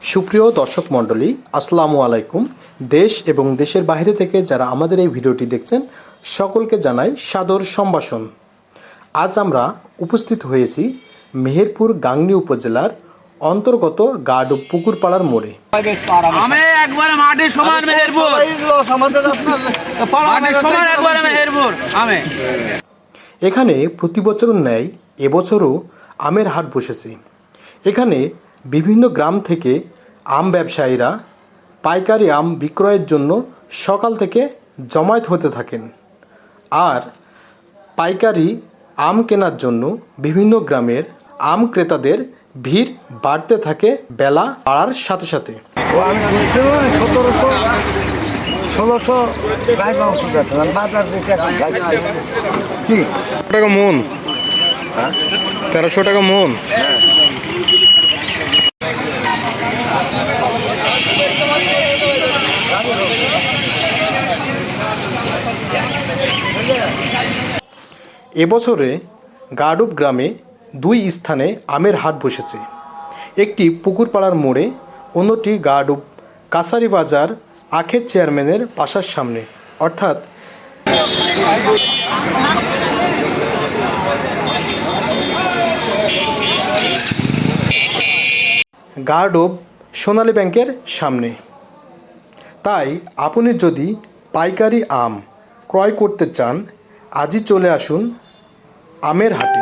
সুপ্রিয় দর্শক মণ্ডলী, আসসালামু আলাইকুম। দেশ এবং দেশের বাইরে থেকে যারা আমাদের এই ভিডিওটি দেখছেন সকলকে জানাই সাদর সম্ভাষণ। আজ আমরা উপস্থিত হয়েছি মেহেরপুর গাংনী উপজেলার অন্তর্গত গাডুব পুকুরপাড়ার মোড়ে। আমি একবারে মাটির সমান মেহেরপুর, মাটির সমান একবারে মেহেরপুর। আমি এখানে প্রতি বছরের ন্যায় এবছরও আমের হাট বসেছে। এখানে বিভিন্ন গ্রাম থেকে আম ব্যবসায়ীরা পাইকারি আম বিক্রয়ের জন্য সকাল থেকে জমায়েত হতে থাকেন, আর পাইকারি আম কেনার জন্য বিভিন্ন গ্রামের আম ক্রেতাদের ভিড় বাড়তে থাকে বেলা বাড়ার সাথে সাথে। টাকা মন, 1300 টাকা মন। এবছরে গাডুব গ্রামে দুই স্থানে আমের হাট বসেছে। একটি পুকুরপাড়ার মোড়ে, অন্যটি গাডুব কাছারি বাজার আখের চেয়ারম্যানের বাসার সামনে, অর্থাৎ গাডুব সোনালী ব্যাংকের সামনে। তাই আপনি যদি পাইকারি আম ক্রয় করতে চান, আজই চলে আসুন আমের হাটে।